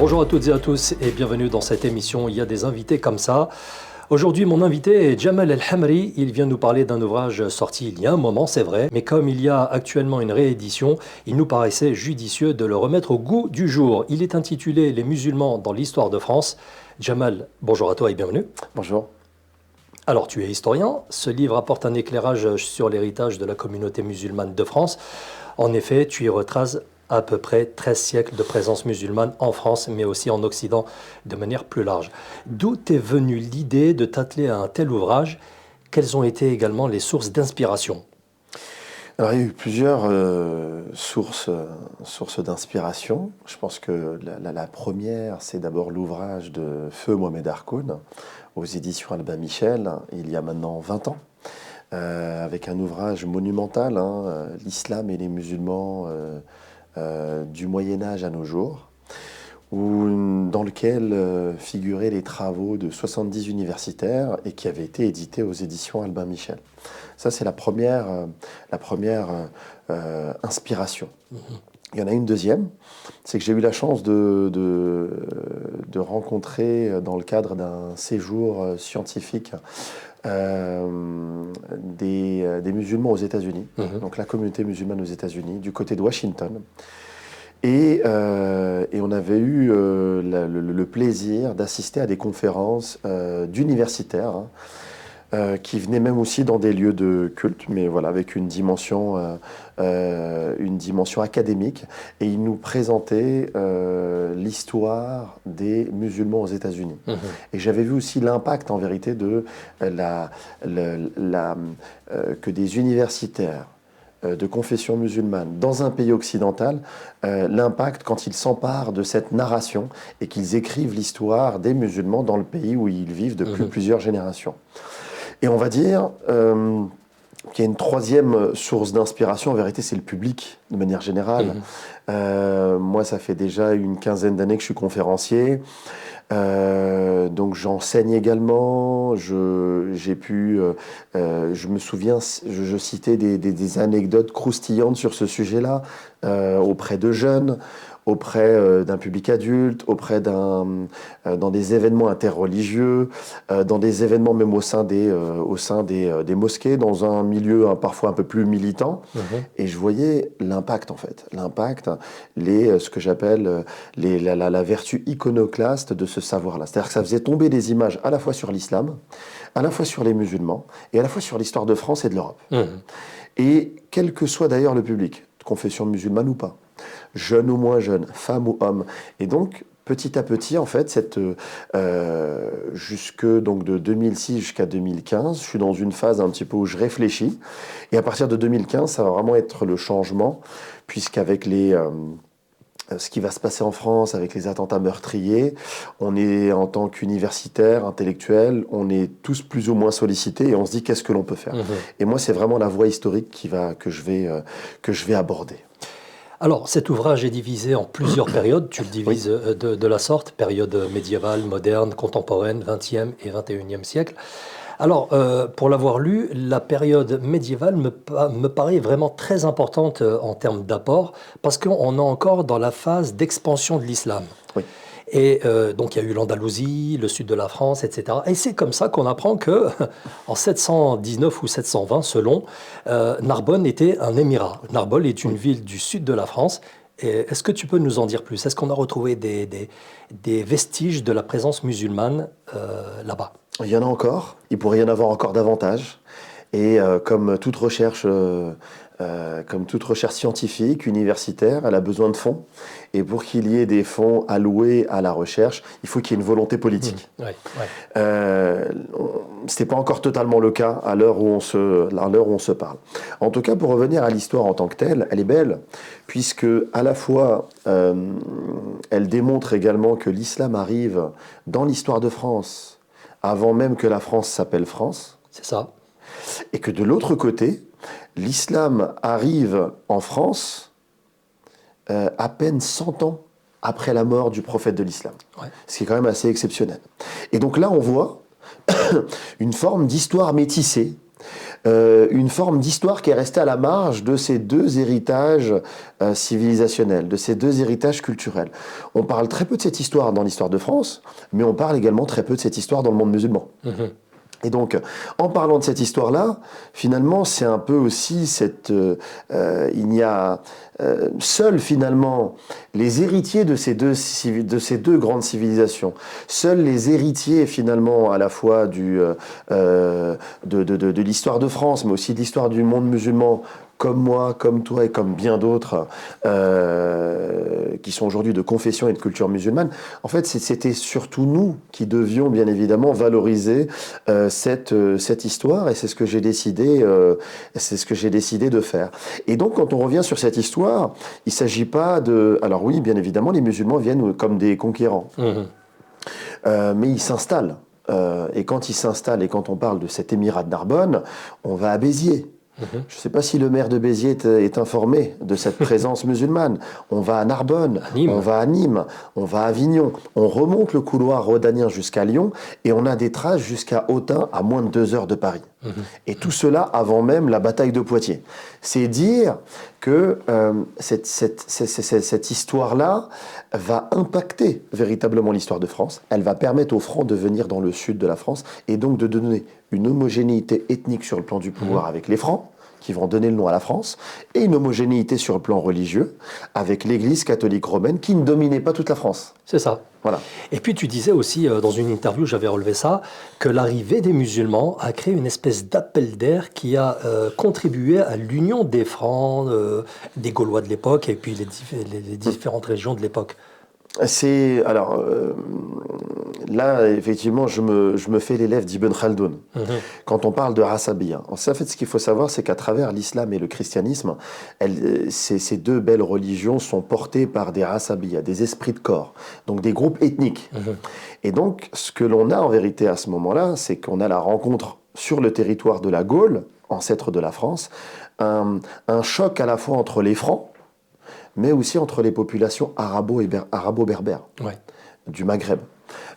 Bonjour à toutes et à tous et bienvenue dans cette émission. Il y a des invités comme ça. Aujourd'hui, mon invité est Jamal El-Hamri. Il vient nous parler d'un ouvrage sorti il y a un moment, c'est vrai. Mais comme il y a actuellement une réédition, il nous paraissait judicieux de le remettre au goût du jour. Il est intitulé Les musulmans dans l'histoire de France. Jamal, bonjour à toi et bienvenue. Bonjour. Alors, tu es historien. Ce livre apporte un éclairage sur l'héritage de la communauté musulmane de France. En effet, tu y retraces à peu près 13 siècles de présence musulmane en France, mais aussi en Occident de manière plus large. D'où est venue l'idée de t'atteler à un tel ouvrage? Quelles ont été également les sources d'inspiration? Alors, il y a eu plusieurs sources d'inspiration. Je pense que la première, c'est d'abord l'ouvrage de Feu Mohamed Harkoun aux éditions Albin Michel, il y a maintenant 20 ans, avec un ouvrage monumental, L'islam et les musulmans du Moyen-Âge à nos jours, dans lequel figuraient les travaux de 70 universitaires et qui avait été édité aux éditions Albin Michel. Ça, c'est la première inspiration. Il y en a une deuxième, c'est que j'ai eu la chance de rencontrer, dans le cadre d'un séjour scientifique, des musulmans aux États-Unis, donc la communauté musulmane aux États-Unis, du côté de Washington. Et on avait eu le plaisir d'assister à des conférences d'universitaires qui venaient même aussi dans des lieux de culte, mais voilà, avec une dimension académique. Et ils nous présentaient l'histoire des musulmans aux États-Unis. Et j'avais vu aussi l'impact, en vérité, de que des universitaires de confession musulmane dans un pays occidental, l'impact quand ils s'emparent de cette narration et qu'ils écrivent l'histoire des musulmans dans le pays où ils vivent depuis plusieurs générations. Et on va dire qu'il y a une troisième source d'inspiration, en vérité, c'est le public, de manière générale. Moi, ça fait déjà une quinzaine d'années que je suis conférencier. Donc j'enseigne également, je me souviens, je citais des anecdotes croustillantes sur ce sujet-là auprès de jeunes, auprès d'un public adulte, dans des événements interreligieux, dans des événements même au sein des mosquées, dans un milieu parfois un peu plus militant. Et je voyais l'impact, en fait. L'impact, ce que j'appelle la vertu iconoclaste de ce savoir-là. C'est-à-dire que ça faisait tomber des images à la fois sur l'islam, à la fois sur les musulmans, et à la fois sur l'histoire de France et de l'Europe. Et quel que soit d'ailleurs le public, de confession musulmane ou pas, jeune ou moins jeune, femme ou homme. Et donc, petit à petit, en fait, donc de 2006 jusqu'à 2015, je suis dans une phase un petit peu où je réfléchis. Et à partir de 2015, ça va vraiment être le changement, puisqu'avec ce qui va se passer en France avec les attentats meurtriers, on est, en tant qu'universitaire, intellectuel, on est tous plus ou moins sollicités et on se dit qu'est-ce que l'on peut faire. Et moi, c'est vraiment la voie historique que je vais aborder. Alors, cet ouvrage est divisé en plusieurs périodes. Tu le divises de la sorte, période médiévale, moderne, contemporaine, 20e et 21e siècle. Alors, pour l'avoir lu, la période médiévale me paraît vraiment très importante en termes d'apport, parce qu'on est encore dans la phase d'expansion de l'islam. Oui. Et donc, il y a eu l'Andalousie, le sud de la France, etc. Et c'est comme ça qu'on apprend que, en 719 ou 720, selon, Narbonne était un émirat. Narbonne est une ville du sud de la France. Est-ce que tu peux nous en dire plus? Est-ce qu'on a retrouvé des vestiges de la présence musulmane là-bas? Il y en a encore. Il pourrait y en avoir encore davantage. Et comme toute recherche scientifique, universitaire, elle a besoin de fonds. Et pour qu'il y ait des fonds alloués à la recherche, il faut qu'il y ait une volonté politique. Ce n'est pas encore totalement le cas à l'heure où on se parle. En tout cas, pour revenir à l'histoire en tant que telle, elle est belle, puisque à la fois, elle démontre également que l'islam arrive dans l'histoire de France, avant même que la France s'appelle France. C'est ça. Et que de l'autre côté, l'islam arrive en France à peine 100 ans après la mort du prophète de l'islam. Ce qui est quand même assez exceptionnel. Et donc là, on voit une forme d'histoire métissée une forme d'histoire qui est restée à la marge de ces deux héritages civilisationnels, de ces deux héritages culturels. On parle très peu de cette histoire dans l'histoire de France, mais on parle également très peu de cette histoire dans le monde musulman. Et donc, en parlant de cette histoire-là, finalement, c'est un peu aussi il n'y a seuls, finalement, les héritiers de ces deux grandes civilisations, seuls les héritiers, finalement, à la fois de l'histoire de France, mais aussi de l'histoire du monde musulman, comme moi, comme toi et comme bien d'autres qui sont aujourd'hui de confession et de culture musulmane, en fait, c'était surtout nous qui devions, bien évidemment, valoriser cette histoire, et c'est ce que j'ai décidé, de faire. Et donc, quand on revient sur cette histoire, il ne s'agit pas de... Alors oui, bien évidemment, les musulmans viennent comme des conquérants, mais ils s'installent. Et quand ils s'installent, et quand on parle de cet émirat de Narbonne, on va à Béziers. Je ne sais pas si le maire de Béziers est informé de cette présence musulmane. On va à Narbonne, on va à Nîmes, on va à Avignon, on remonte le couloir rhodanien jusqu'à Lyon et on a des traces jusqu'à Autun, à moins de 2 heures de Paris. Et tout cela avant même la bataille de Poitiers. C'est dire que cette histoire-là va impacter véritablement l'histoire de France. Elle va permettre aux Francs de venir dans le sud de la France et donc de donner une homogénéité ethnique sur le plan du pouvoir avec les Francs, qui vont donner le nom à la France, et une homogénéité sur le plan religieux avec l'Église catholique romaine qui ne dominait pas toute la France. C'est ça. Voilà. Et puis tu disais aussi, dans une interview, j'avais relevé ça, que l'arrivée des musulmans a créé une espèce d'appel d'air qui a contribué à l'union des Francs, des Gaulois de l'époque, et puis les différentes régions de l'époque. Là, effectivement, je me fais l'élève d'Ibn Khaldoun. Quand on parle de Rasabiya, en fait, ce qu'il faut savoir, c'est qu'à travers l'islam et le christianisme, ces deux belles religions sont portées par des Rasabiya, des esprits de corps, donc des groupes ethniques. Et donc, ce que l'on a en vérité à ce moment-là, c'est qu'on a la rencontre sur le territoire de la Gaule, ancêtre de la France, un choc à la fois entre les Francs, mais aussi entre les populations arabo-berbères du Maghreb.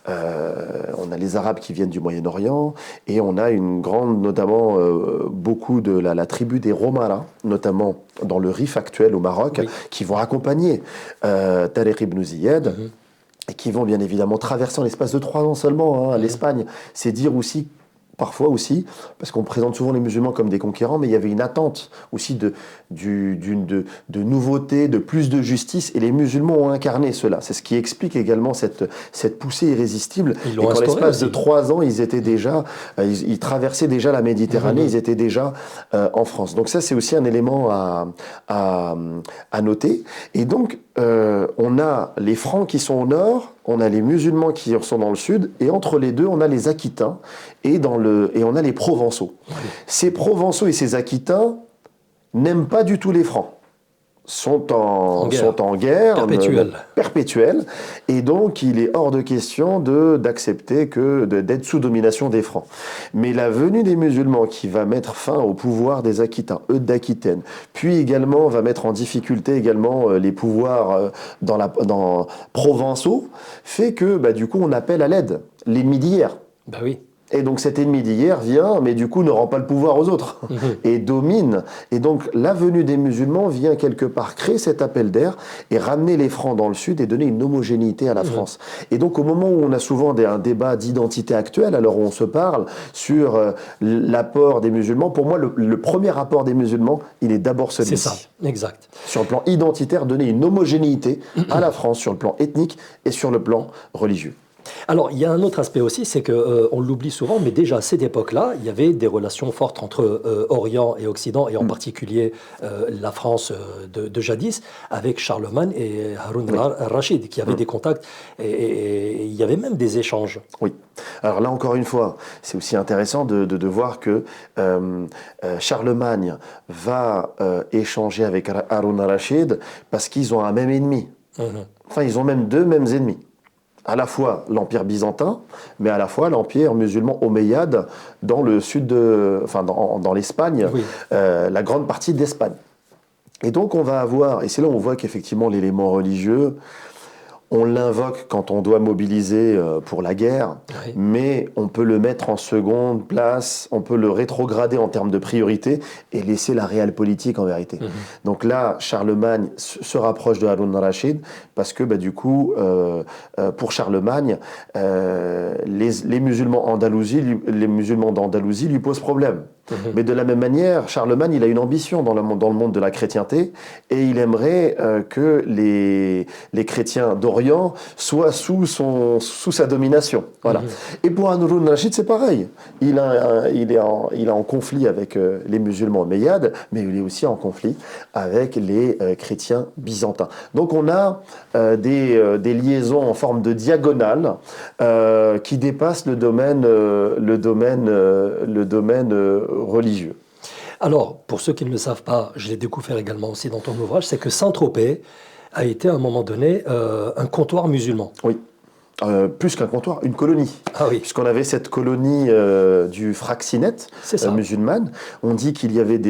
On a les Arabes qui viennent du Moyen-Orient et on a une grande, notamment beaucoup de la tribu des Romara, notamment dans le Rif actuel au Maroc, qui vont accompagner Tariq ibn Ziyad et qui vont bien évidemment traverser en l'espace de 3 ans seulement l'Espagne. C'est dire aussi parfois aussi, parce qu'on présente souvent les musulmans comme des conquérants, mais il y avait une attente aussi de nouveauté, de plus de justice, et les musulmans ont incarné cela. C'est ce qui explique également cette poussée irrésistible. Et qu'en l'espace de 3 ans, ils étaient déjà, ils traversaient déjà la Méditerranée, ils étaient déjà en France. Donc ça, c'est aussi un élément à noter. Et donc, on a les Francs qui sont au nord, on a les musulmans qui sont dans le sud, et entre les deux, on a les Aquitains, et on a les Provençaux. Ces Provençaux et ces Aquitains n'aiment pas du tout les Francs. Sont en guerre perpétuelle, et donc il est hors de question d'accepter d'être sous domination des Francs. Mais la venue des musulmans qui va mettre fin au pouvoir des Aquitains, Eudes d'Aquitaine, puis également va mettre en difficulté également les pouvoirs dans provençaux, fait que du coup on appelle à l'aide l'ennemi d'hier. Bah oui. Et donc cet ennemi d'hier vient, mais du coup ne rend pas le pouvoir aux autres, et domine. Et donc la venue des musulmans vient quelque part créer cet appel d'air et ramener les Francs dans le sud et donner une homogénéité à la France. Et donc au moment où on a souvent un débat d'identité actuelle, alors on se parle sur l'apport des musulmans, pour moi le premier apport des musulmans, il est d'abord celui-ci. C'est ça, exact. Sur le plan identitaire, donner une homogénéité à la France sur le plan ethnique et sur le plan religieux. Alors, il y a un autre aspect aussi, c'est qu'on l'oublie souvent, mais déjà à cette époque-là, il y avait des relations fortes entre Orient et Occident, et en particulier la France de jadis, avec Charlemagne et Haroun al-Rachid, qui avaient des contacts, et il y avait même des échanges. Oui. Alors là, encore une fois, c'est aussi intéressant de voir que Charlemagne va échanger avec Haroun al-Rachid parce qu'ils ont un même ennemi. Enfin, ils ont même 2 mêmes ennemis. À la fois l'Empire byzantin, mais à la fois l'Empire musulman omeyyade dans le sud dans l'Espagne, la grande partie d'Espagne. Et donc on va avoir, et c'est là où on voit qu'effectivement l'élément religieux, on l'invoque quand on doit mobiliser pour la guerre, Oui. mais on peut le mettre en seconde place, on peut le rétrograder en termes de priorité et laisser la réelle politique en vérité. Donc là, Charlemagne se rapproche de Haroun al-Rachid parce que du coup, pour Charlemagne, les musulmans d'Andalousie lui posent problème. Mais de la même manière, Charlemagne, il a une ambition dans le monde de la chrétienté et il aimerait que les chrétiens d'Orient soient sous sa domination. Voilà. Et pour Haroun al-Rachid, c'est pareil. Il est en conflit avec les musulmans omeyyades, mais il est aussi en conflit avec les chrétiens byzantins. Donc on a des liaisons en forme de diagonale qui dépassent le domaine religieux. Alors, pour ceux qui ne le savent pas, je l'ai découvert également aussi dans ton ouvrage, c'est que Saint-Tropez a été à un moment donné un comptoir musulman. Oui. Plus qu'un comptoir, une colonie. Ah oui. Puisqu'on avait cette colonie du Fraxinet musulmane. On dit qu'il y avait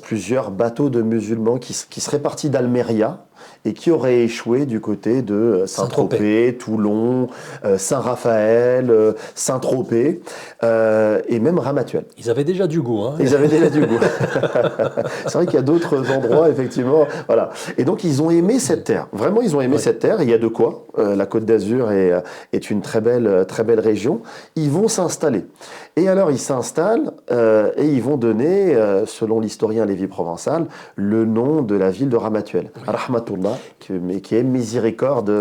plusieurs bateaux de musulmans qui seraient partis d'Almeria et qui auraient échoué du côté de Saint-Tropez, Toulon, Saint-Raphaël, Saint-Tropez et même Ramatuelle. Ils avaient déjà du goût. Hein. Ils avaient déjà du goût. C'est vrai qu'il y a d'autres endroits, effectivement. Voilà. Et donc, ils ont aimé cette terre. Vraiment, ils ont aimé cette terre. Il y a de quoi. La Côte d'Azur est une très belle région. Ils vont s'installer. Et alors, ils s'installent et ils vont donner, selon l'historien Lévi Provençal, le nom de la ville de Ramatuelle. Rahmatullah, qui est miséricorde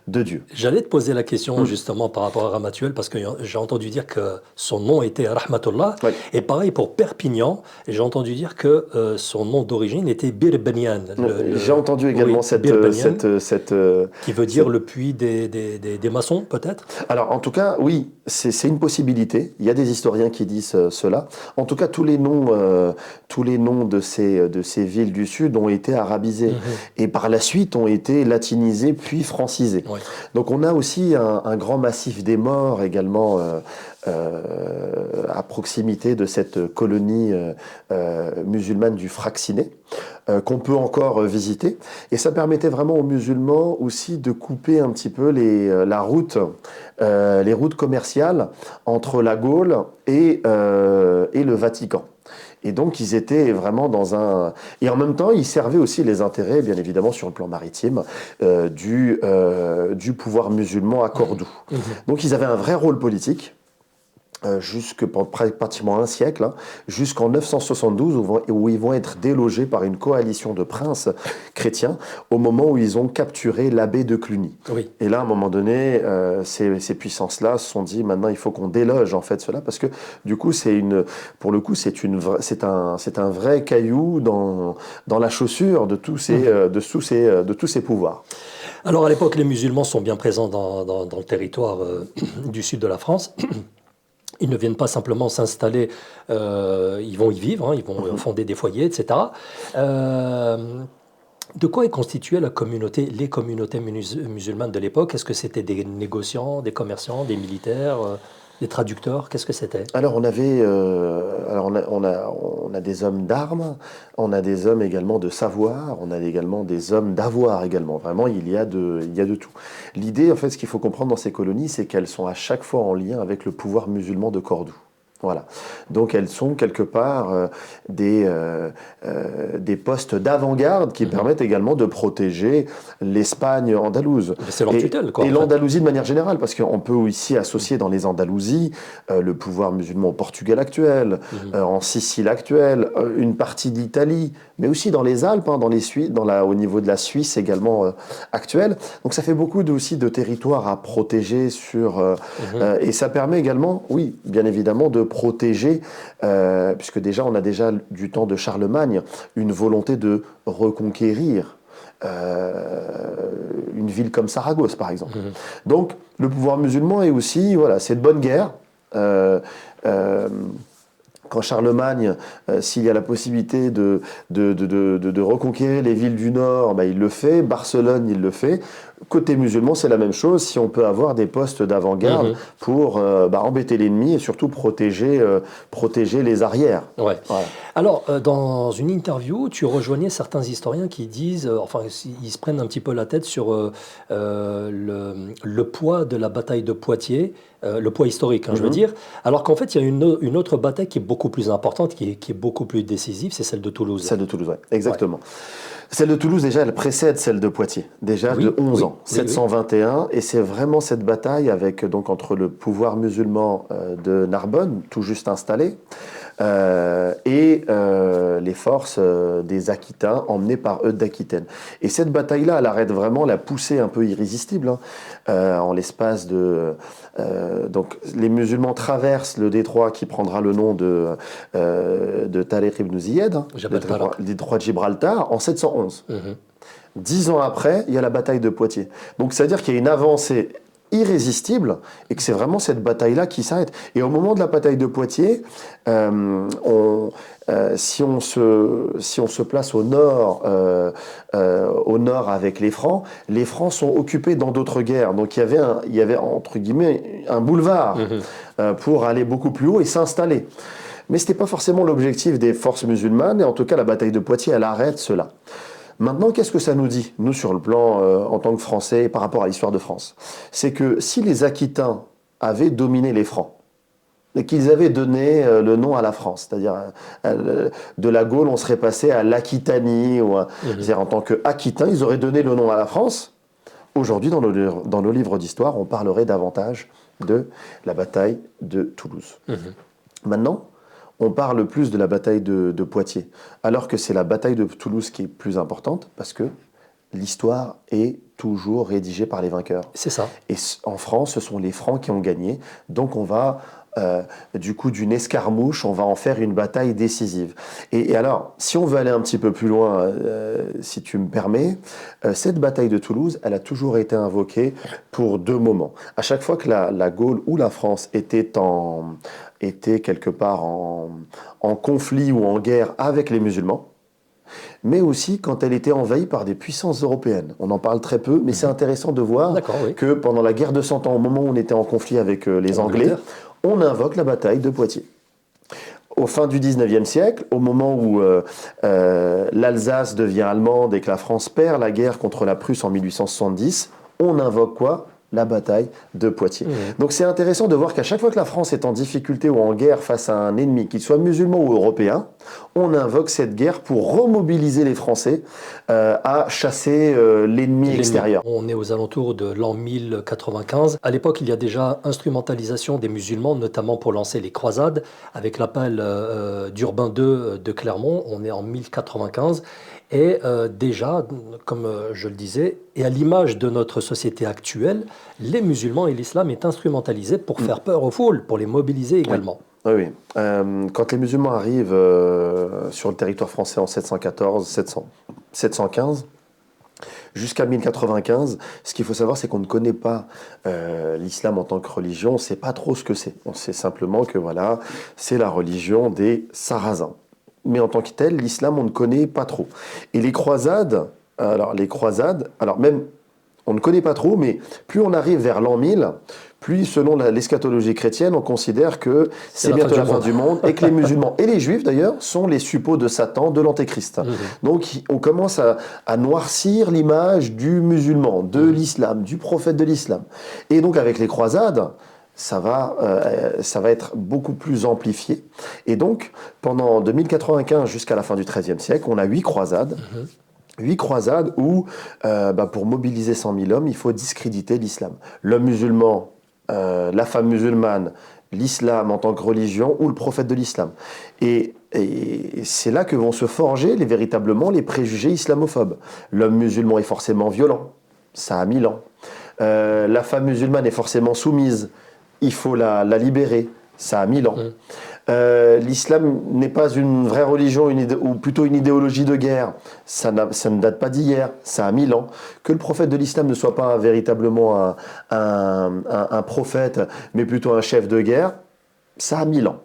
de Dieu. J'allais te poser la question justement par rapport à Ramatuelle, parce que j'ai entendu dire que son nom était Rahmatullah. Oui. Et pareil pour Perpignan, j'ai entendu dire que son nom d'origine était Birbanian. J'ai entendu également cette qui veut dire le puits des maçons, peut-être. Alors, en tout cas, oui, c'est une possibilité. Il y a des historiens qui disent cela. En tout cas, tous les noms de ces villes du Sud ont été arabisés. Et par la suite ont été latinisés puis francisés. Oui. Donc on a aussi un grand massif des morts également à proximité de cette colonie musulmane du Fraxinet qu'on peut encore visiter. Et ça permettait vraiment aux musulmans aussi de couper un petit peu les routes commerciales entre la Gaule et le Vatican. Et donc, ils étaient vraiment dans un... Et en même temps, ils servaient aussi les intérêts, bien évidemment, sur le plan maritime, du pouvoir musulman à Cordoue. Donc, ils avaient un vrai rôle politique, pratiquement un siècle, jusqu'en 972, où ils vont être délogés par une coalition de princes chrétiens, au moment où ils ont capturé l'abbé de Cluny. Oui. Et là, à un moment donné, ces puissances-là se sont dit, maintenant, il faut qu'on déloge en fait cela, parce que du coup, c'est un vrai caillou dans la chaussure de tous ces pouvoirs. Alors, à l'époque, les musulmans sont bien présents dans le territoire du sud de la France. Ils ne viennent pas simplement s'installer, ils vont y vivre, ils vont fonder des foyers, etc. De quoi est constituée les communautés musulmanes de l'époque? Est-ce que c'était des négociants, des commerçants, des militaires, des traducteurs? Qu'est-ce que c'était? Alors on a des hommes d'armes, on a des hommes également de savoir, on a également des hommes d'avoir également. Vraiment, il y a de tout. L'idée, en fait, ce qu'il faut comprendre dans ces colonies, c'est qu'elles sont à chaque fois en lien avec le pouvoir musulman de Cordoue. Voilà. Donc elles sont quelque part des postes d'avant-garde qui permettent également de protéger l'Espagne andalouse. C'est leur tutelle, quoi. Et l'Andalousie de manière générale, parce qu'on peut ici associer dans les Andalousies le pouvoir musulman au Portugal actuel, en Sicile actuelle, une partie de l'Italie, mais aussi dans les Alpes, au niveau de la Suisse également actuelle. Donc ça fait beaucoup aussi de territoires à protéger et ça permet également, oui, bien évidemment, de protéger, puisque on a déjà du temps de Charlemagne une volonté de reconquérir une ville comme Saragosse, par exemple. Donc, le pouvoir musulman est aussi, c'est de bonne guerre. Quand Charlemagne, s'il y a la possibilité de reconquérir les villes du Nord, il le fait. Barcelone, il le fait. Côté musulman, c'est la même chose. Si on peut avoir des postes d'avant-garde pour embêter l'ennemi et surtout protéger les arrières. Ouais. Voilà. Alors, dans une interview, tu rejoignais certains historiens qui disent, ils se prennent un petit peu la tête sur le poids de la bataille de Poitiers, le poids historique, je veux dire, alors qu'en fait, il y a une autre bataille qui est beaucoup plus importante, qui est beaucoup plus décisive, c'est celle de Toulouse. Celle de Toulouse, oui, exactement. Ouais. Celle de Toulouse, déjà, elle précède celle de Poitiers, déjà de 11 ans, 721, et c'est vraiment cette bataille donc, entre le pouvoir musulman de Narbonne, tout juste installé, et les forces des Aquitains emmenées par Eudes d'Aquitaine. Et cette bataille-là, elle arrête vraiment la poussée un peu irrésistible, en l'espace de... donc les musulmans traversent le détroit qui prendra le nom de Tariq ibn Ziyad, le détroit de Gibraltar, en 711. 10 ans après, il y a la bataille de Poitiers. Donc c'est-à-dire qu'il y a une avancée irrésistible et que c'est vraiment cette bataille-là qui s'arrête. Et au moment de la bataille de Poitiers, si on se place au nord avec les Francs sont occupés dans d'autres guerres. Donc il y avait entre guillemets un boulevard pour aller beaucoup plus haut et s'installer. Mais ce n'était pas forcément l'objectif des forces musulmanes, et en tout cas la bataille de Poitiers, elle arrête cela. Maintenant, qu'est-ce que ça nous dit, nous, sur le plan en tant que Français, par rapport à l'histoire de France? C'est que si les Aquitains avaient dominé les Francs, et qu'ils avaient donné le nom à la France, c'est-à-dire de la Gaule, on serait passé à l'Aquitanie, c'est-à-dire en tant qu'Aquitains, ils auraient donné le nom à la France. Aujourd'hui, dans nos livres d'histoire, on parlerait davantage de la bataille de Toulouse. Maintenant, on parle plus de la bataille de Poitiers, alors que c'est la bataille de Toulouse qui est plus importante, parce que l'histoire est toujours rédigée par les vainqueurs. C'est ça. Et en France, ce sont les Francs qui ont gagné, donc on va, du coup, d'une escarmouche, on va en faire une bataille décisive. Et alors, si on veut aller un petit peu plus loin, si tu me permets, cette bataille de Toulouse, elle a toujours été invoquée pour deux moments. À chaque fois que la Gaule ou la France était quelque part en conflit ou en guerre avec les musulmans, mais aussi quand elle était envahie par des puissances européennes. On en parle très peu, mais c'est intéressant de voir que pendant la guerre de 100 ans, au moment où on était en conflit avec les Anglais, on invoque la bataille de Poitiers. Au fin du 19e siècle, au moment où l'Alsace devient allemande et que la France perd la guerre contre la Prusse en 1870, on invoque quoi ? La bataille de Poitiers. Donc c'est intéressant de voir qu'à chaque fois que la France est en difficulté ou en guerre face à un ennemi, qu'il soit musulman ou européen, on invoque cette guerre pour remobiliser les Français à chasser l'ennemi extérieur. On est aux alentours de l'an 1095. À l'époque, il y a déjà instrumentalisation des musulmans, notamment pour lancer les croisades, avec l'appel d'Urbain II de Clermont. On est en 1095. Et déjà, comme je le disais, et à l'image de notre société actuelle, les musulmans et l'islam est instrumentalisé pour faire peur aux foules, pour les mobiliser également. Oui. Quand les musulmans arrivent sur le territoire français en 715, jusqu'à 1095, ce qu'il faut savoir, c'est qu'on ne connaît pas l'islam en tant que religion, on ne sait pas trop ce que c'est. On sait simplement que voilà, c'est la religion des Sarrasins. Mais en tant que tel, l'islam, on ne connaît pas trop. Et les croisades, même, on ne connaît pas trop, mais plus on arrive vers l'an 1000, plus, selon l'eschatologie chrétienne, on considère que c'est bientôt la fin du monde, et que les musulmans, et les juifs d'ailleurs, sont les suppôts de Satan, de l'antéchrist. Donc on commence à noircir l'image du musulman, de l'islam, du prophète de l'islam. Et donc avec les croisades, ça va être beaucoup plus amplifié. Et donc, pendant de 1095 jusqu'à la fin du XIIIe siècle, on a 8 croisades. 8 croisades où, pour mobiliser 100 000 hommes, il faut discréditer l'islam. L'homme musulman, la femme musulmane, l'islam en tant que religion ou le prophète de l'islam. Et c'est là que vont se forger véritablement les préjugés islamophobes. L'homme musulman est forcément violent. Ça a 1000 ans. La femme musulmane est forcément soumise. Il faut la libérer, ça a 1000 ans. L'islam n'est pas une vraie religion, ou plutôt une idéologie de guerre, ça ne date pas d'hier, ça a 1000 ans. Que le prophète de l'islam ne soit pas véritablement un prophète, mais plutôt un chef de guerre, ça a 1000 ans.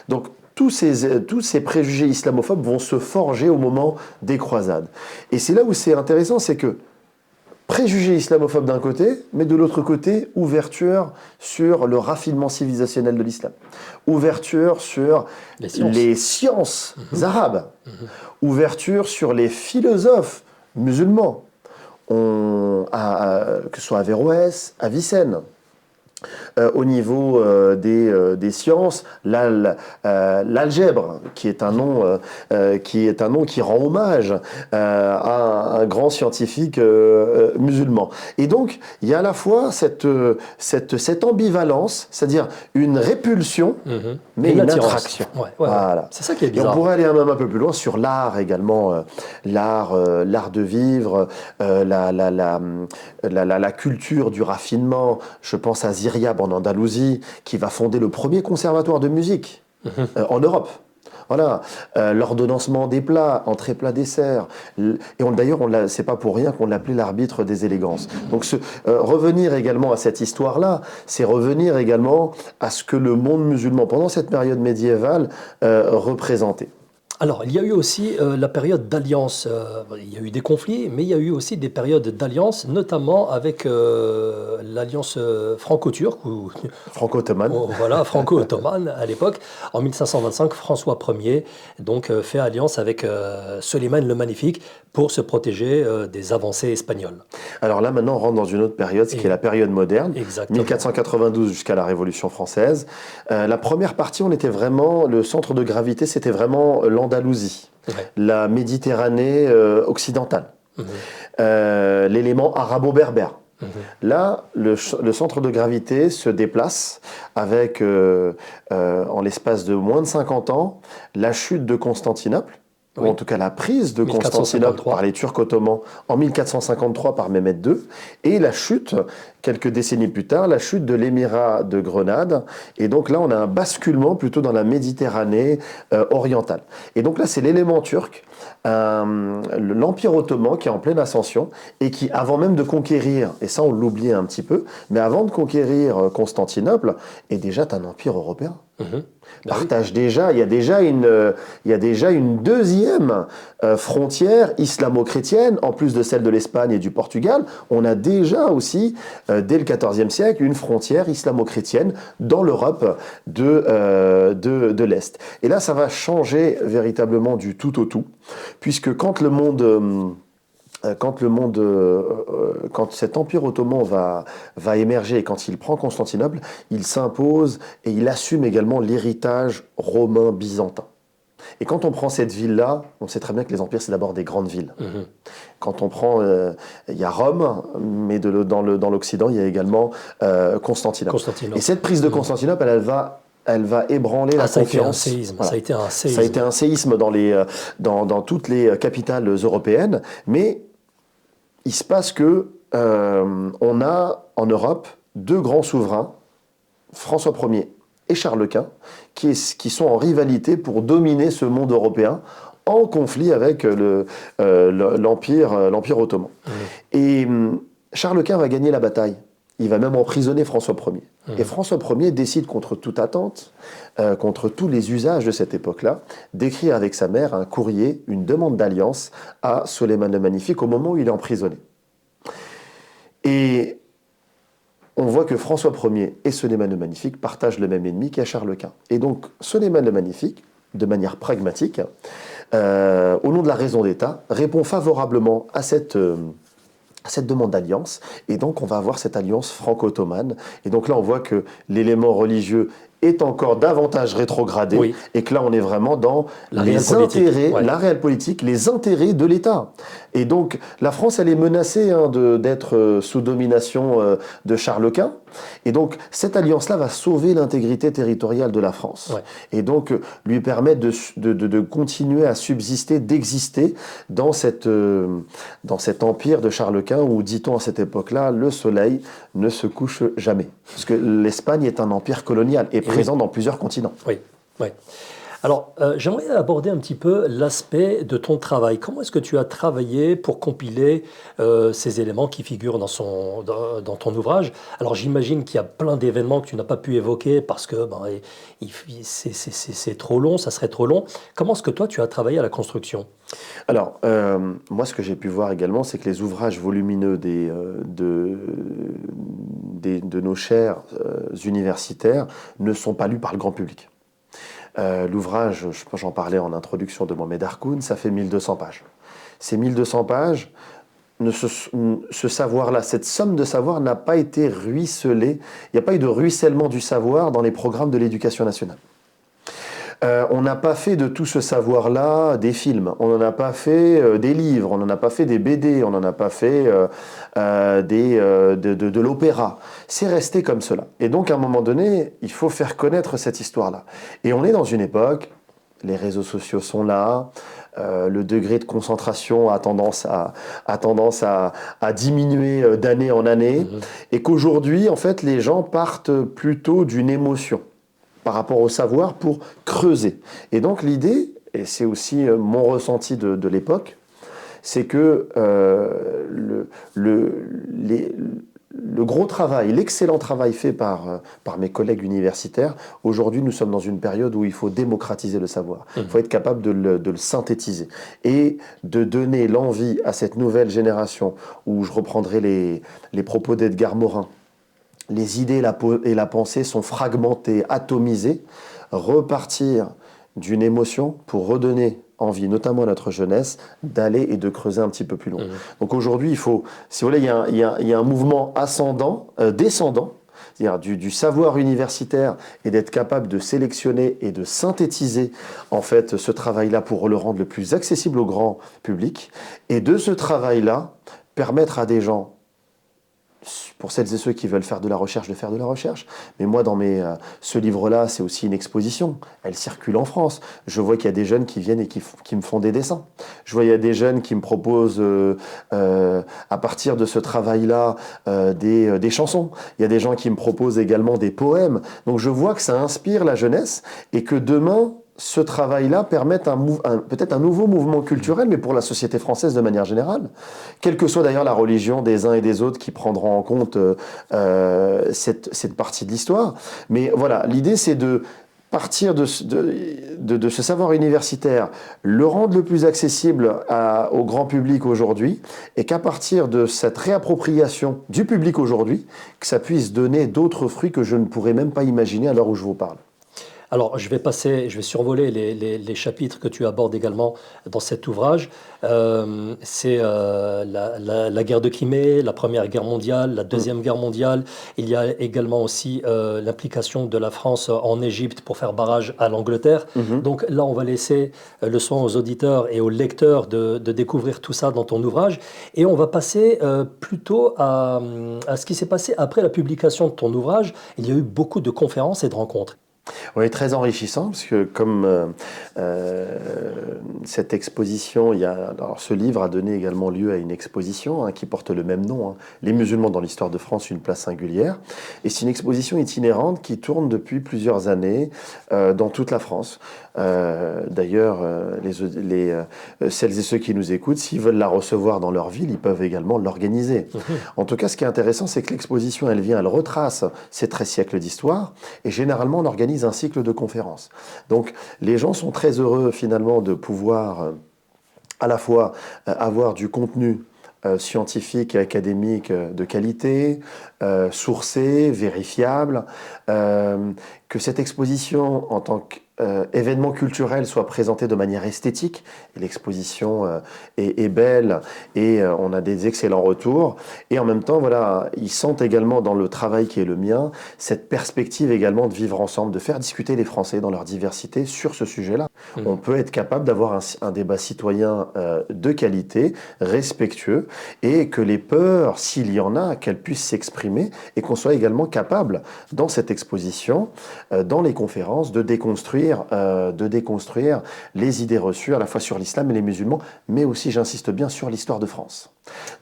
Donc tous ces préjugés islamophobes vont se forger au moment des croisades. Et c'est là où c'est intéressant, c'est que préjugés islamophobes d'un côté, mais de l'autre côté, ouverture sur le raffinement civilisationnel de l'islam, ouverture sur les sciences arabes, ouverture sur les philosophes musulmans, que ce soit Averroès, Avicenne. Au niveau des sciences, l'algèbre, qui est un nom qui rend hommage à un grand scientifique musulman. Et donc, il y a à la fois cette ambivalence, c'est-à-dire une répulsion, mais une attraction. Voilà. C'est ça qui est bizarre. Et on pourrait aller même un peu plus loin sur l'art également, l'art de vivre, la culture du raffinement. Je pense à Ziryab en Andalousie, qui va fonder le premier conservatoire de musique en Europe. Voilà, l'ordonnancement des plats, entrée, plat, dessert. Et d'ailleurs, c'est pas pour rien qu'on l'appelait l'arbitre des élégances. Donc, revenir également à cette histoire-là, c'est revenir également à ce que le monde musulman, pendant cette période médiévale, représentait. Alors, il y a eu aussi la période d'alliance. Il y a eu des conflits, mais il y a eu aussi des périodes d'alliance, notamment avec l'alliance franco-turque. Franco-ottomane. Voilà, franco-ottomane à l'époque. En 1525, François Ier donc, fait alliance avec Soleiman le Magnifique pour se protéger des avancées espagnoles. Alors là, maintenant, on rentre dans une autre période, qui est la période moderne, Exactement. 1492 jusqu'à la Révolution française. La première partie, le centre de gravité, c'était vraiment l'Andalousie, la Méditerranée occidentale, l'élément arabo-berbère. Là, le centre de gravité se déplace avec, en l'espace de moins de 50 ans, la chute de Constantinople, ou en tout cas la prise de Constantinople par les Turcs ottomans en 1453 par Mehmed II, et la chute, quelques décennies plus tard, la chute de l'émirat de Grenade. Et donc là, on a un basculement plutôt dans la Méditerranée orientale. Et donc là, c'est l'élément turc, l'Empire ottoman qui est en pleine ascension et qui, avant même de conquérir, et ça on l'oubliait un petit peu, mais avant de conquérir Constantinople, est déjà un empire européen. Partage déjà, il y a déjà une deuxième frontière islamo-chrétienne, en plus de celle de l'Espagne et du Portugal. On a déjà aussi, dès le XIVe siècle, une frontière islamo-chrétienne dans l'Europe de l'Est. Et là, ça va changer véritablement du tout au tout, puisque quand cet empire ottoman va émerger et quand il prend Constantinople, il s'impose et il assume également l'héritage romain byzantin. Et quand on prend cette ville-là, on sait très bien que les empires, c'est d'abord des grandes villes. Quand on prend, il y a Rome, mais dans l'Occident, il y a également Constantinople. Et cette prise de Constantinople, elle va ébranler la confiance. Ça a été un séisme. Ça a été un séisme dans toutes les capitales européennes, mais il se passe que on a en Europe deux grands souverains, François Ier et Charles Quint, qui sont en rivalité pour dominer ce monde européen, en conflit avec l'Empire ottoman. Et Charles Quint va gagner la bataille. Il va même emprisonner François Ier. Et François Ier décide, contre toute attente, contre tous les usages de cette époque-là, d'écrire avec sa mère un courrier, une demande d'alliance à Soleiman le Magnifique au moment où il est emprisonné. Et on voit que François Ier et Soleiman le Magnifique partagent le même ennemi qu'est Charles Quint. Et donc Soleiman le Magnifique, de manière pragmatique, au nom de la raison d'État, répond favorablement à cette demande d'alliance, et donc on va avoir cette alliance franco-ottomane. Et donc là, on voit que l'élément religieux est encore davantage rétrogradé, et que là, on est vraiment dans la réelle politique, les intérêts de l'État. Et donc, la France, elle est menacée d'être sous domination de Charles Quint. Et donc, cette alliance-là va sauver l'intégrité territoriale de la France. Et donc, lui permettre de continuer à subsister, d'exister dans cet empire de Charles Quint, où, dit-on à cette époque-là, le soleil ne se couche jamais. Parce que l'Espagne est un empire colonial et présent dans plusieurs continents. Alors, j'aimerais aborder un petit peu l'aspect de ton travail. Comment est-ce que tu as travaillé pour compiler ces éléments qui figurent dans ton ouvrage? Alors, j'imagine qu'il y a plein d'événements que tu n'as pas pu évoquer parce que ben, c'est trop long, ça serait trop long. Comment est-ce que toi, tu as travaillé à la construction? Alors, moi, ce que j'ai pu voir également, c'est que les ouvrages volumineux de nos chers universitaires ne sont pas lus par le grand public. L'ouvrage, j'en parlais en introduction de Mohamed Harkoun, ça fait 1200 pages. Ces 1200 pages, ce savoir-là, cette somme de savoir n'a pas été ruisselée, il n'y a pas eu de ruissellement du savoir dans les programmes de l'éducation nationale. On n'a pas fait de tout ce savoir-là des films, on n'en a pas fait des livres, on n'en a pas fait des BD, on n'en a pas fait de l'opéra. C'est resté comme cela. Et donc, à un moment donné, il faut faire connaître cette histoire-là. Et on est dans une époque, les réseaux sociaux sont là, le degré de concentration a tendance à diminuer d'année en année, et qu'aujourd'hui, en fait, les gens partent plutôt d'une émotion par rapport au savoir pour creuser. Et donc l'idée, et c'est aussi mon ressenti de l'époque, c'est que le gros travail, l'excellent travail fait par mes collègues universitaires, aujourd'hui nous sommes dans une période où il faut démocratiser le savoir. Il faut être capable de le synthétiser et de donner l'envie à cette nouvelle génération, où je reprendrai les propos d'Edgar Morin. Les idées et la pensée sont fragmentées, atomisées. Repartir d'une émotion pour redonner envie, notamment à notre jeunesse, d'aller et de creuser un petit peu plus loin. Donc aujourd'hui, il faut, si vous voulez, il y a un mouvement descendant, c'est-à-dire du savoir universitaire, et d'être capable de sélectionner et de synthétiser en fait ce travail-là pour le rendre le plus accessible au grand public, et de ce travail-là, permettre à des gens, pour celles et ceux qui veulent faire de la recherche, de faire de la recherche. Mais moi, ce livre-là, c'est aussi une exposition. Elle circule en France. Je vois qu'il y a des jeunes qui viennent et qui me font des dessins. Je vois qu'il y a des jeunes qui me proposent, à partir de ce travail-là, des chansons. Il y a des gens qui me proposent également des poèmes. Donc je vois que ça inspire la jeunesse et que demain, ce travail-là permet peut-être un nouveau mouvement culturel, mais pour la société française de manière générale, quelle que soit d'ailleurs la religion des uns et des autres qui prendront en compte cette partie de l'histoire. Mais voilà, l'idée c'est de partir de ce savoir universitaire, le rendre le plus accessible au grand public aujourd'hui, et qu'à partir de cette réappropriation du public aujourd'hui, que ça puisse donner d'autres fruits que je ne pourrais même pas imaginer à l'heure où je vous parle. Alors, je vais survoler les chapitres que tu abordes également dans cet ouvrage. C'est la guerre de Crimée, la Première Guerre mondiale, la Deuxième Guerre mondiale. Il y a également aussi l'implication de la France en Égypte pour faire barrage à l'Angleterre. Donc là, on va laisser le soin aux auditeurs et aux lecteurs de découvrir tout ça dans ton ouvrage. Et on va passer plutôt à ce qui s'est passé après la publication de ton ouvrage. Il y a eu beaucoup de conférences et de rencontres. Oui, très enrichissant, parce que comme cette exposition, alors ce livre a donné également lieu à une exposition qui porte le même nom, Les musulmans dans l'histoire de France, une place singulière. Et c'est une exposition itinérante qui tourne depuis plusieurs années dans toute la France. D'ailleurs, celles et ceux qui nous écoutent, s'ils veulent la recevoir dans leur ville, ils peuvent également l'organiser. En tout cas, ce qui est intéressant, c'est que l'exposition, elle retrace ces 13 siècles d'histoire, et généralement, on organise un cycle de conférences. Donc, les gens sont très heureux, finalement, de pouvoir à la fois avoir du contenu scientifique et académique de qualité, sourcé, vérifiable, que cette exposition, en tant qu'événement culturel, soit présentée de manière esthétique. L'exposition est belle et on a des excellents retours. Et en même temps, voilà, ils sentent également dans le travail qui est le mien, cette perspective également de vivre ensemble, de faire discuter les Français dans leur diversité sur ce sujet-là. On peut être capable d'avoir un débat citoyen de qualité, respectueux, et que les peurs, s'il y en a, qu'elles puissent s'exprimer, et qu'on soit également capable, dans cette exposition, dans les conférences, de déconstruire les idées reçues, à la fois sur l'islam et les musulmans, mais aussi, j'insiste bien, sur l'histoire de France.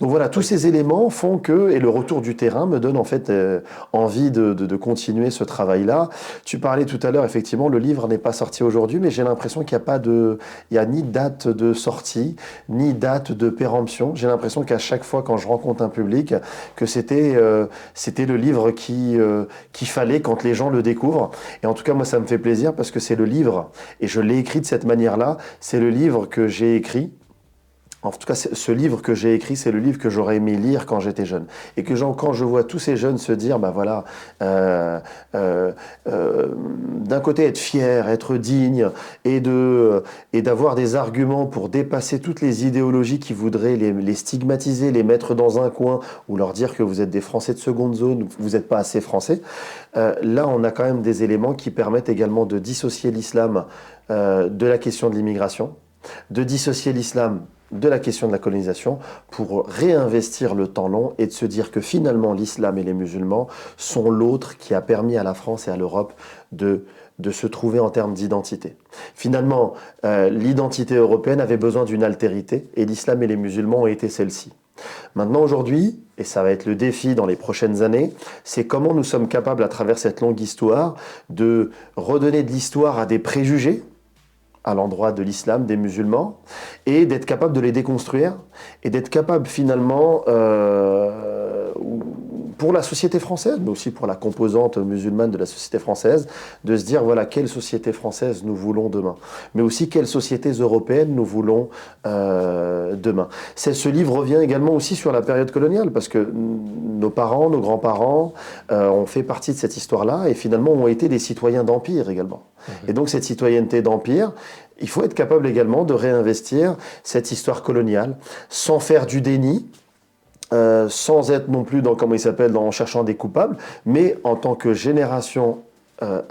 Donc voilà, tous ces éléments font que, et le retour du terrain me donne en fait envie de continuer ce travail-là. Tu parlais tout à l'heure, effectivement, le livre n'est pas sorti aujourd'hui, mais j'ai l'impression qu'il n'y a ni date de sortie, ni date de péremption. J'ai l'impression qu'à chaque fois quand je rencontre un public, que c'était le livre qu'il fallait quand les gens le découvrent. Et en tout cas, moi, ça me fait plaisir parce que c'est le livre, et je l'ai écrit de cette manière-là, c'est le livre que j'ai écrit. En tout cas, ce livre que j'ai écrit, c'est le livre que j'aurais aimé lire quand j'étais jeune. Et que quand je vois tous ces jeunes se dire, bah voilà, d'un côté être fier, être digne, et d'avoir des arguments pour dépasser toutes les idéologies qui voudraient les stigmatiser, les mettre dans un coin, ou leur dire que vous êtes des Français de seconde zone, vous n'êtes pas assez français. Là, on a quand même des éléments qui permettent également de dissocier l'islam de la question de l'immigration, de dissocier l'islam de la question de la colonisation pour réinvestir le temps long et de se dire que finalement l'islam et les musulmans sont l'autre qui a permis à la France et à l'Europe de se trouver en termes d'identité. Finalement, l'identité européenne avait besoin d'une altérité et l'islam et les musulmans ont été celle-ci. Maintenant, aujourd'hui, et ça va être le défi dans les prochaines années, c'est comment nous sommes capables, à travers cette longue histoire, de redonner de l'histoire à des préjugés à l'endroit de l'islam, des musulmans, et d'être capable de les déconstruire, et d'être capable finalement, pour la société française, mais aussi pour la composante musulmane de la société française, de se dire, voilà, quelle société française nous voulons demain, mais aussi quelles sociétés européennes nous voulons demain. Ce livre revient également aussi sur la période coloniale, parce que nos parents, nos grands-parents ont fait partie de cette histoire-là, et finalement ont été des citoyens d'empire également. Et donc cette citoyenneté d'empire, il faut être capable également de réinvestir cette histoire coloniale sans faire du déni, sans être non plus en cherchant des coupables, mais en tant que génération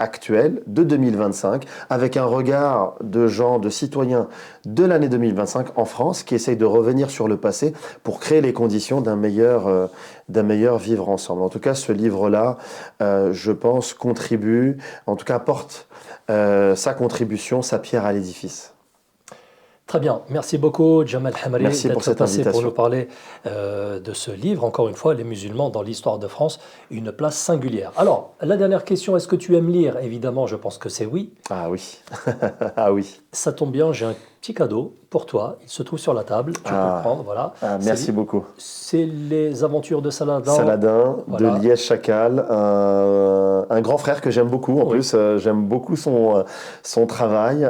actuelle de 2025, avec un regard de gens, de citoyens de l'année 2025 en France qui essayent de revenir sur le passé pour créer les conditions d'un meilleur vivre ensemble. En tout cas, ce livre-là, je pense, contribue, en tout cas apporte sa contribution, sa pierre à l'édifice. Très bien, merci beaucoup Jamal Hamri d'être passé pour nous parler de ce livre, encore une fois, Les musulmans dans l'histoire de France, une place singulière. Alors, la dernière question, est-ce que tu aimes lire? Évidemment, je pense que c'est oui. Ah oui, ah oui. Ça tombe bien, j'ai un petit cadeau pour toi, il se trouve sur la table, tu peux le prendre, voilà. Merci beaucoup. C'est Les Aventures de Saladin. Saladin, voilà. De Liège Chacal, un grand frère que j'aime beaucoup, en plus, j'aime beaucoup son travail,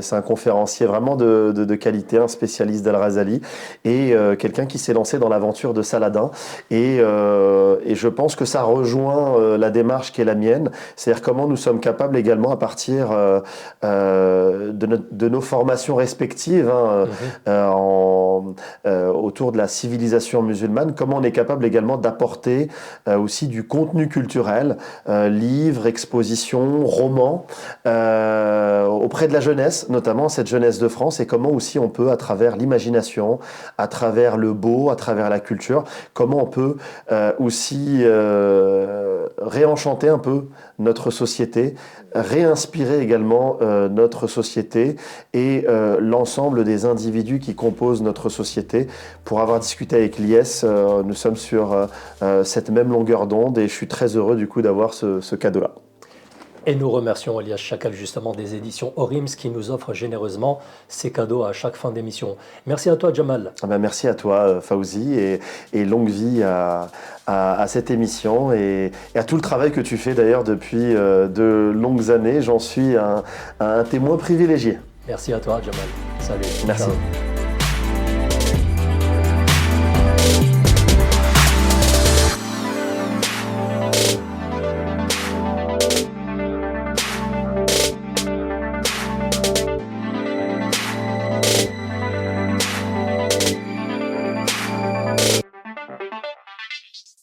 c'est un conférencier vraiment de qualité, un spécialiste d'Al-Razali, et quelqu'un qui s'est lancé dans l'aventure de Saladin, et je pense que ça rejoint la démarche qui est la mienne, c'est-à-dire comment nous sommes capables également à partir de nos formations respectives, autour de la civilisation musulmane, comment on est capable également d'apporter aussi du contenu culturel, livres, expositions, romans, auprès de la jeunesse, notamment cette jeunesse de France, et comment aussi on peut, à travers l'imagination, à travers le beau, à travers la culture, comment on peut aussi réenchanter un peu notre société, réinspirer également notre société et l'ensemble des individus qui composent notre société. Pour avoir discuté avec l'IS, nous sommes sur cette même longueur d'onde et je suis très heureux du coup d'avoir ce cadeau-là. Et nous remercions Elias Chacal justement des éditions Orims qui nous offrent généreusement ces cadeaux à chaque fin d'émission. Merci à toi Jamal. Merci à toi Fawzi et longue vie à cette émission et à tout le travail que tu fais d'ailleurs depuis de longues années. J'en suis un témoin privilégié. Merci à toi Jamal. Salut. Merci. Ciao.